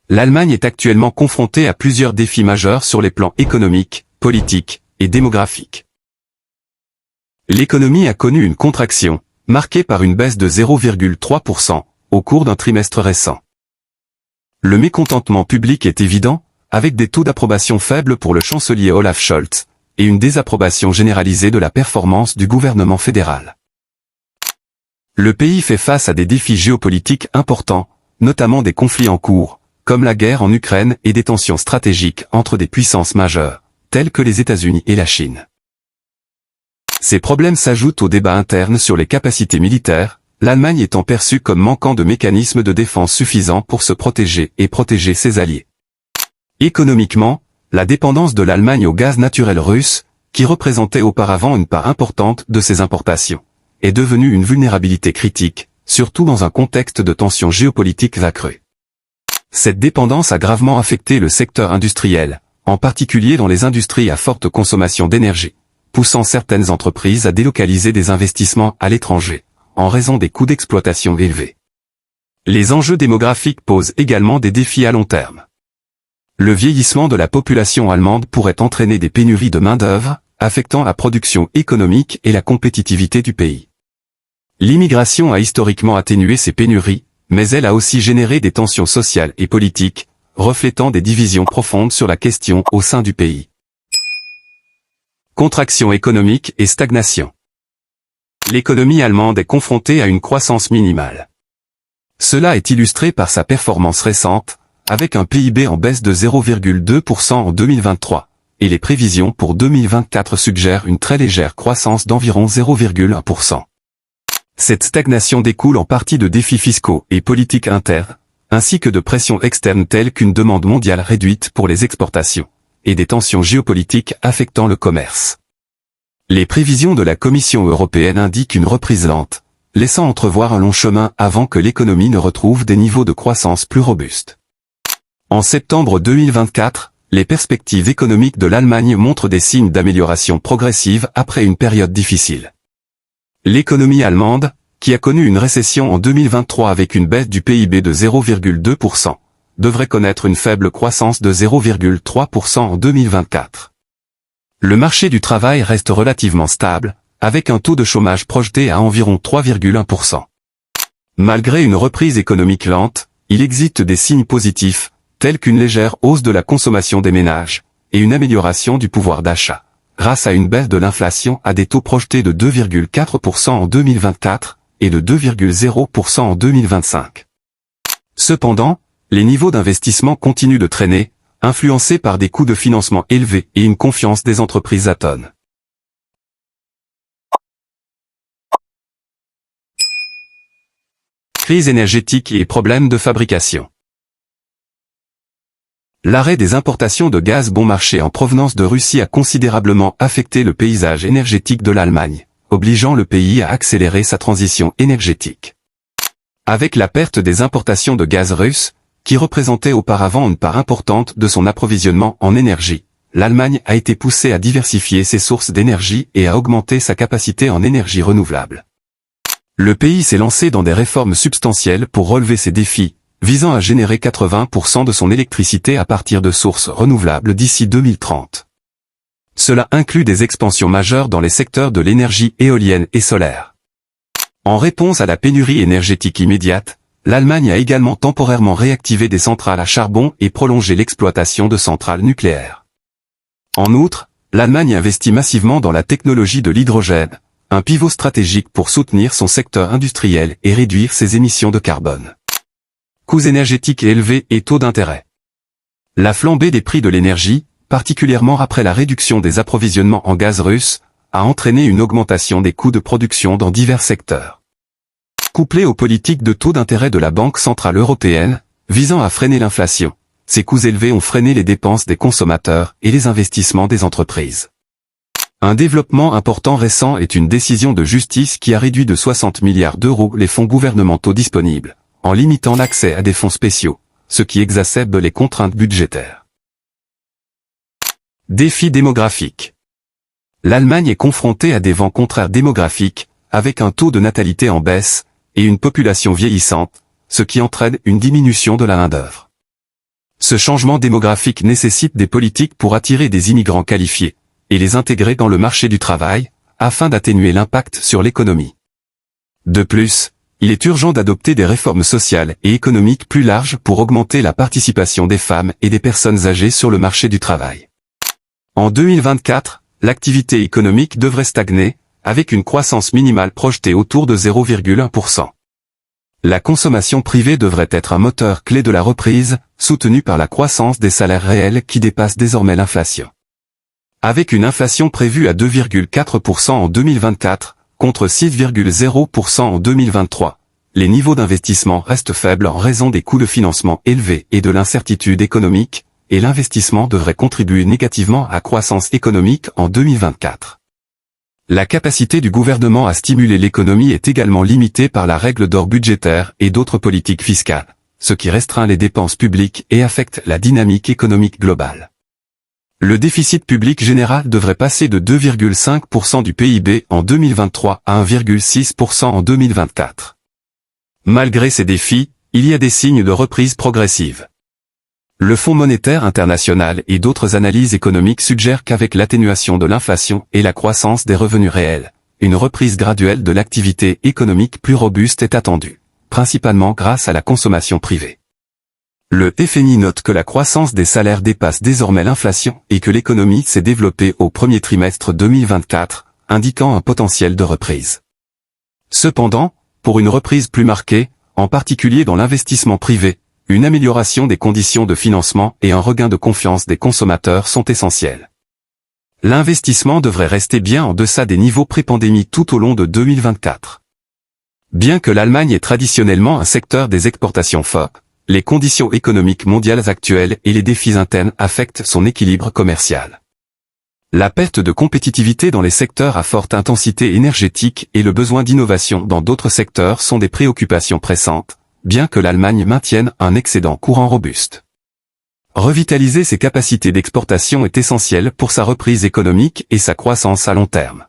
l'Allemagne est actuellement confrontée à plusieurs défis majeurs sur les plans économiques, politiques et démographiques. L'économie a connu une contraction, marquée par une baisse de 0,3% au cours d'un trimestre récent. Le mécontentement public est évident, avec des taux d'approbation faibles pour le chancelier Olaf Scholz, et une désapprobation généralisée de la performance du gouvernement fédéral. Le pays fait face à des défis géopolitiques importants, notamment des conflits en cours, comme la guerre en Ukraine et des tensions stratégiques entre des puissances majeures, telles que les États-Unis et la Chine. Ces problèmes s'ajoutent aux débats internes sur les capacités militaires, l'Allemagne étant perçue comme manquant de mécanismes de défense suffisants pour se protéger et protéger ses alliés. Économiquement, la dépendance de l'Allemagne au gaz naturel russe, qui représentait auparavant une part importante de ses importations, est devenue une vulnérabilité critique, surtout dans un contexte de tensions géopolitiques accrues. Cette dépendance a gravement affecté le secteur industriel, en particulier dans les industries à forte consommation d'énergie, poussant certaines entreprises à délocaliser des investissements à l'étranger, en raison des coûts d'exploitation élevés. Les enjeux démographiques posent également des défis à long terme. Le vieillissement de la population allemande pourrait entraîner des pénuries de main-d'œuvre, affectant la production économique et la compétitivité du pays. L'immigration a historiquement atténué ces pénuries, mais elle a aussi généré des tensions sociales et politiques, reflétant des divisions profondes sur la question au sein du pays. Contraction économique et stagnation. L'économie allemande est confrontée à une croissance minimale. Cela est illustré par sa performance récente, avec un PIB en baisse de 0,2% en 2023, et les prévisions pour 2024 suggèrent une très légère croissance d'environ 0,1%. Cette stagnation découle en partie de défis fiscaux et politiques internes, ainsi que de pressions externes telles qu'une demande mondiale réduite pour les exportations, et des tensions géopolitiques affectant le commerce. Les prévisions de la Commission européenne indiquent une reprise lente, laissant entrevoir un long chemin avant que l'économie ne retrouve des niveaux de croissance plus robustes. En septembre 2024, les perspectives économiques de l'Allemagne montrent des signes d'amélioration progressive après une période difficile. L'économie allemande, qui a connu une récession en 2023 avec une baisse du PIB de 0,2%, devrait connaître une faible croissance de 0,3% en 2024. Le marché du travail reste relativement stable, avec un taux de chômage projeté à environ 3,1%. Malgré une reprise économique lente, il existe des signes positifs, tels qu'une légère hausse de la consommation des ménages, et une amélioration du pouvoir d'achat, grâce à une baisse de l'inflation à des taux projetés de 2,4% en 2024, et de 2,0% en 2025. Cependant, les niveaux d'investissement continuent de traîner, influencés par des coûts de financement élevés et une confiance des entreprises atone. Crise énergétique et problèmes de fabrication. L'arrêt des importations de gaz bon marché en provenance de Russie a considérablement affecté le paysage énergétique de l'Allemagne, obligeant le pays à accélérer sa transition énergétique. Avec la perte des importations de gaz russe, qui représentaient auparavant une part importante de son approvisionnement en énergie, l'Allemagne a été poussée à diversifier ses sources d'énergie et à augmenter sa capacité en énergie renouvelable. Le pays s'est lancé dans des réformes substantielles pour relever ces défis, visant à générer 80% de son électricité à partir de sources renouvelables d'ici 2030. Cela inclut des expansions majeures dans les secteurs de l'énergie éolienne et solaire. En réponse à la pénurie énergétique immédiate, l'Allemagne a également temporairement réactivé des centrales à charbon et prolongé l'exploitation de centrales nucléaires. En outre, l'Allemagne investit massivement dans la technologie de l'hydrogène, un pivot stratégique pour soutenir son secteur industriel et réduire ses émissions de carbone. Coûts énergétiques élevés et taux d'intérêt. La flambée des prix de l'énergie, particulièrement après la réduction des approvisionnements en gaz russe, a entraîné une augmentation des coûts de production dans divers secteurs. Couplés aux politiques de taux d'intérêt de la Banque centrale européenne, visant à freiner l'inflation, ces coûts élevés ont freiné les dépenses des consommateurs et les investissements des entreprises. Un développement important récent est une décision de justice qui a réduit de 60 milliards d'euros les fonds gouvernementaux disponibles, en limitant l'accès à des fonds spéciaux, ce qui exacerbe les contraintes budgétaires. Défis démographiques. L'Allemagne est confrontée à des vents contraires démographiques, avec un taux de natalité en baisse, et une population vieillissante, ce qui entraîne une diminution de la main-d'œuvre. Ce changement démographique nécessite des politiques pour attirer des immigrants qualifiés et les intégrer dans le marché du travail, afin d'atténuer l'impact sur l'économie. De plus, il est urgent d'adopter des réformes sociales et économiques plus larges pour augmenter la participation des femmes et des personnes âgées sur le marché du travail. En 2024, l'activité économique devrait stagner, avec une croissance minimale projetée autour de 0,1%. La consommation privée devrait être un moteur clé de la reprise, soutenu par la croissance des salaires réels qui dépasse désormais l'inflation. Avec une inflation prévue à 2,4% en 2024, contre 6,0% en 2023, les niveaux d'investissement restent faibles en raison des coûts de financement élevés et de l'incertitude économique, et l'investissement devrait contribuer négativement à la croissance économique en 2024. La capacité du gouvernement à stimuler l'économie est également limitée par la règle d'or budgétaire et d'autres politiques fiscales, ce qui restreint les dépenses publiques et affecte la dynamique économique globale. Le déficit public général devrait passer de 2,5% du PIB en 2023 à 1,6% en 2024. Malgré ces défis, il y a des signes de reprise progressive. Le Fonds monétaire international et d'autres analyses économiques suggèrent qu'avec l'atténuation de l'inflation et la croissance des revenus réels, une reprise graduelle de l'activité économique plus robuste est attendue, principalement grâce à la consommation privée. Le FMI note que la croissance des salaires dépasse désormais l'inflation et que l'économie s'est développée au premier trimestre 2024, indiquant un potentiel de reprise. Cependant, pour une reprise plus marquée, en particulier dans l'investissement privé, une amélioration des conditions de financement et un regain de confiance des consommateurs sont essentiels. L'investissement devrait rester bien en deçà des niveaux pré-pandémie tout au long de 2024. Bien que l'Allemagne est traditionnellement un secteur des exportations fort, les conditions économiques mondiales actuelles et les défis internes affectent son équilibre commercial. La perte de compétitivité dans les secteurs à forte intensité énergétique et le besoin d'innovation dans d'autres secteurs sont des préoccupations pressantes, bien que l'Allemagne maintienne un excédent courant robuste. Revitaliser ses capacités d'exportation est essentiel pour sa reprise économique et sa croissance à long terme.